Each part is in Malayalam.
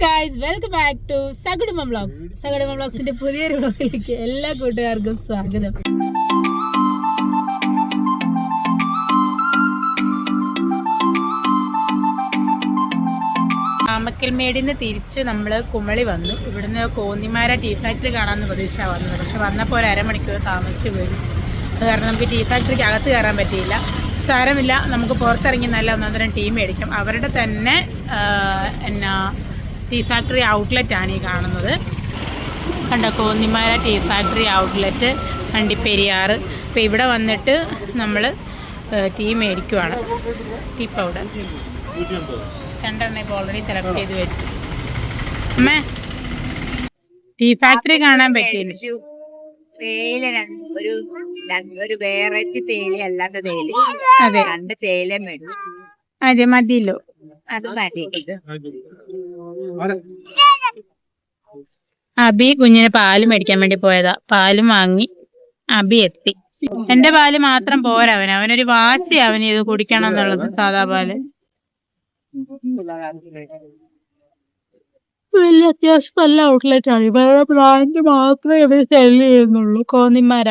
Guys, welcome back to Sakudumbam vlogs. Sakudumbam വ്ളോഗ്സിന്റെ പുതിയൊരു വ്ളോഗിലേക്ക് എല്ലാ കൂട്ടുകാർക്കും സ്വാഗതം. ആമക്കൽമേടിന്ന് തിരിച്ച് നമ്മൾ കുമളി വന്നു. ഇവിടുന്ന് കോന്നിമാര ടീ ഫാക്ടറി കാണാമെന്ന് പ്രതീക്ഷ വന്നത്. പക്ഷെ വന്നപ്പോൾ ഒരു അരമണിക്കൂർ താമസിച്ചു പോയി. അത് കാരണം നമുക്ക് ടീ ഫാക്ടറിക്ക് അകത്ത് കയറാൻ പറ്റിയില്ല. സാരമില്ല, നമുക്ക് പുറത്തിറങ്ങി നല്ല ഒന്നൊന്നരം ടീ മേടിക്കാം. അവരുടെ തന്നെ ടീ ഫാക്ടറി ഔട്ട്ലെറ്റാണ് ഈ കാണുന്നത്. കണ്ടോ, കോന്നിമാര ടീ ഫാക്ടറി ഔട്ട്ലെറ്റ്, വണ്ടിപ്പെരിയാർ. അപ്പോൾ ഇവിടെ വന്നിട്ട് നമ്മൾ ടീ മേടിക്കുവാണ്. ടീ പൗഡർ രണ്ടെണ്ണം ഇപ്പോൾ ഓൾറെഡി സെലക്ട് ചെയ്ത് വെച്ചു. അമ്മേ, ടീ ഫാക്ടറി കാണാൻ പറ്റിയില്ല. തേയില ഒരു വെറൈറ്റി തേയില അല്ലാത്ത തേയില. അതെ, 2 തേയില മേടിച്ചു. അതെ, മതിയല്ലോ. അത് മതി. അബി കുഞ്ഞിന് പാല് മേടിക്കാൻ വേണ്ടി പോയതാ. പാലും വാങ്ങി അബി എത്തി. എന്റെ പാല് മാത്രം പോരാ, അവനൊരു വാശി, അവന് ഇത് കുടിക്കണം എന്നുള്ളത്. സാധാ പാല് വലിയ അത്യാവശ്യം നല്ല ഔട്ട്ലെറ്റ് ആണ്. ഇവരുടെ ബ്രാൻഡ് മാത്രമേ ഇവർ സെല് ചെയ്യുന്നുള്ളൂ. കോന്നിമാര.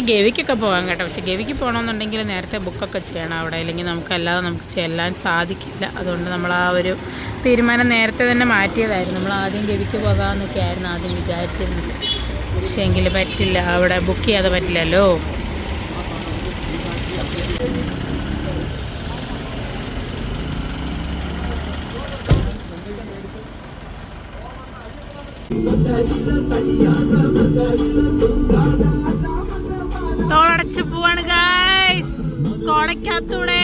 ഗവിക്കൊക്കെ പോകാൻ കേട്ടോ. പക്ഷെ ഗവിക്ക് പോകണമെന്നുണ്ടെങ്കിൽ നേരത്തെ ബുക്കൊക്കെ ചെയ്യണം അവിടെ, ഇല്ലെങ്കിൽ നമുക്കല്ലാതെ നമുക്ക് ചെല്ലാൻ സാധിക്കില്ല. അതുകൊണ്ട് നമ്മൾ ആ ഒരു തീരുമാനം നേരത്തെ തന്നെ മാറ്റിയതായിരുന്നു. നമ്മൾ ആദ്യം ഗവിക്ക് പോകാമെന്നൊക്കെ ആയിരുന്നു ആദ്യം വിചാരിച്ചിരുന്നത്. പക്ഷേ എങ്കിൽ പറ്റില്ല, അവിടെ ബുക്ക് ചെയ്യാതെ പറ്റില്ലല്ലോ. ടോളടച്ച് പോവാണ് ഗൈസ്, കോടയ്ക്കകത്തൂടെ.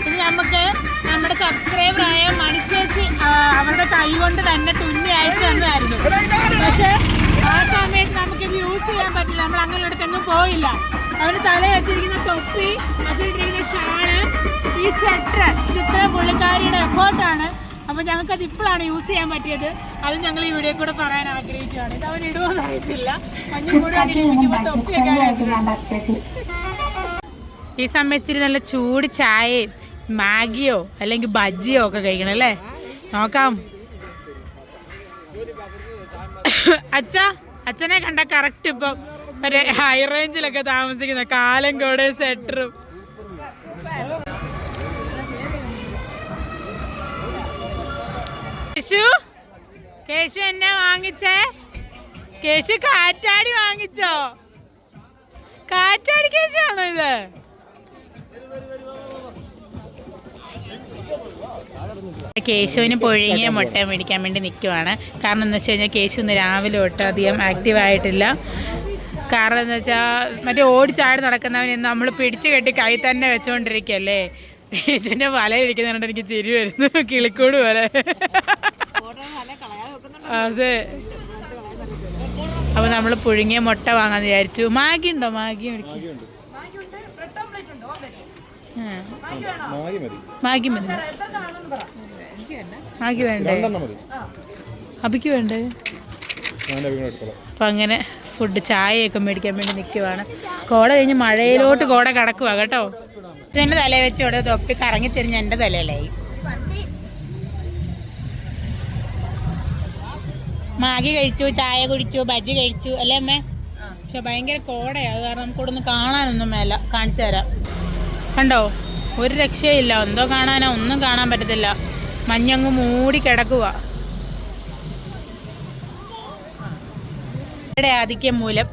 ഇത് നമുക്ക് നമ്മുടെ സബ്സ്ക്രൈബറായ മണിച്ചേച്ചി അവരുടെ കൈ കൊണ്ട് തന്നെ തുന്നി അയച്ചു തന്നതായിരുന്നു. പക്ഷെ ആ സമയത്ത് നമുക്കിത് യൂസ് ചെയ്യാൻ പറ്റില്ല. നമ്മൾ അങ്ങനെ അടുത്തെങ്ങും പോയില്ല. അവര് തല വെച്ചിരിക്കുന്ന തൊപ്പി, അതിലിട്ടിരിക്കുന്ന ഷാള്, ഈ സ്വെറ്റർ, ഇത് ഇത്ര പുള്ളിക്കാരിയുടെ എഫേർട്ടാണ്. അപ്പോൾ ഞങ്ങൾക്കത് ഇപ്പോഴാണ് യൂസ് ചെയ്യാൻ പറ്റിയത്. അത് ഞങ്ങൾ ഈ വീഡിയോ കൂടെ പറയാൻ ആഗ്രഹിക്കുകയാണ്. ഇത് അവൻ ഇടുമെന്ന് അറിയത്തില്ല. മഞ്ഞും കൂടെ അടിയിലിരിക്കുമ്പോൾ തൊപ്പിയൊക്കെ വെച്ചിട്ടുണ്ട്. ഈ സമയത്ത് നല്ല ചൂട് ചായയും മാഗിയോ അല്ലെങ്കിൽ ബജ്ജിയോ ഒക്കെ കഴിക്കണം അല്ലേ. നോക്കാം. അച്ഛനെ കണ്ട കറക്റ്റ് ഇപ്പം ഒരു ഹൈ റേഞ്ചിലൊക്കെ താമസിക്കുന്ന കാലങ്കോട് സെറ്ററും. കേശു എന്നെ വാങ്ങിച്ചേ? കേശു കാറ്റാടി വാങ്ങിച്ചോ? കാറ്റാടി കേശു ആണോ ഇത്? കേശുവിന് പുഴുങ്ങിയ മുട്ട മേടിക്കാൻ വേണ്ടി നിൽക്കുവാണ്. കാരണം എന്ന് വെച്ച് കഴിഞ്ഞാൽ കേശു ഇന്ന് രാവിലെ തൊട്ട് അധികം ആക്റ്റീവായിട്ടില്ല. കാരണം എന്ന് വെച്ചാൽ മറ്റേ ഓടിച്ചാടി നടക്കുന്നവന് നമ്മൾ പിടിച്ചു കെട്ടി കൈ തന്നെ വെച്ചുകൊണ്ടിരിക്കുകയല്ലേ. കേശുവിൻ്റെ വലയിരിക്കുന്ന കണ്ടിട്ട് എനിക്ക് ചിരി വരുന്നു, കിളിക്കൂട് പോലെ. അതെ, അപ്പോൾ നമ്മൾ പുഴുങ്ങിയ മുട്ട വാങ്ങാന്ന് വിചാരിച്ചു. മാഗി ഉണ്ടോ? മാഗി മേടിക്കും. മാഗി മതി. മാഗി വേണ്ടേ? അബിക്ക് വേണ്ടേ? അപ്പം അങ്ങനെ ഫുഡ് ചായയൊക്കെ മേടിക്കാൻ വേണ്ടി നിൽക്കുവാണ്. കോട കഴിഞ്ഞ് മഴയിലോട്ട് കോട കിടക്കുക കേട്ടോ. എൻ്റെ തലയിൽ വെച്ച് ഇവിടെ തൊപ്പി കറങ്ങി തിരിഞ്ഞ് എൻ്റെ തലയിലായി. മാഗി കഴിച്ചു, ചായ കുടിച്ചു, ബജ്ജി കഴിച്ചു അല്ലേ അമ്മേ? പക്ഷെ ഭയങ്കര കോടയാണ്, കാരണം നമുക്കിവിടെ ഒന്ന് കാണാനൊന്നും മേല. കാണിച്ചു തരാം. കണ്ടോ, ഒരു രക്ഷയില്ല. എന്തോ കാണാനോ, ഒന്നും കാണാൻ പറ്റത്തില്ല. മഞ്ഞങ്ങ് മൂടി കിടക്കുക. ഇവിടെ ആധിക്യം മൂലം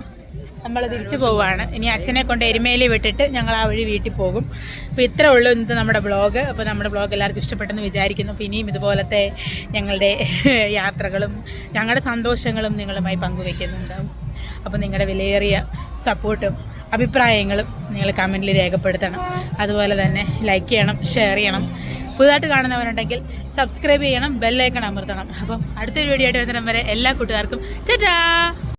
നമ്മൾ തിരിച്ചു പോവുകയാണ്. ഇനി അച്ഛനെ കൊണ്ട് എരുമേലി വിട്ടിട്ട് ഞങ്ങൾ ആ വഴി വീട്ടിൽ പോകും. അപ്പോൾ ഇത്രേ ഉള്ളൂ ഇന്നത്തെ നമ്മുടെ ബ്ലോഗ്. അപ്പോൾ നമ്മുടെ ബ്ലോഗ് എല്ലാവർക്കും ഇഷ്ടപ്പെട്ടെന്ന് വിചാരിക്കുന്നു. അപ്പോൾ ഇനിയും ഇതുപോലത്തെ ഞങ്ങളുടെ യാത്രകളും ഞങ്ങളുടെ സന്തോഷങ്ങളും നിങ്ങളുമായി പങ്കുവയ്ക്കുന്നുണ്ടാവും. അപ്പോൾ നിങ്ങളുടെ വിലയേറിയ സപ്പോർട്ടും അഭിപ്രായങ്ങളും നിങ്ങൾ കമൻറ്റിൽ രേഖപ്പെടുത്തണം. അതുപോലെ തന്നെ ലൈക്ക് ചെയ്യണം, ഷെയർ ചെയ്യണം. പുതുതായിട്ട് കാണുന്നവരുണ്ടെങ്കിൽ സബ്സ്ക്രൈബ് ചെയ്യണം, ബെല്ലൈക്കൺ അമർത്തണം. അപ്പം അടുത്തൊരു വീഡിയോ ആയിട്ട് വരുന്നിടം വരെ എല്ലാ കൂട്ടുകാർക്കും ടാറ്റാ.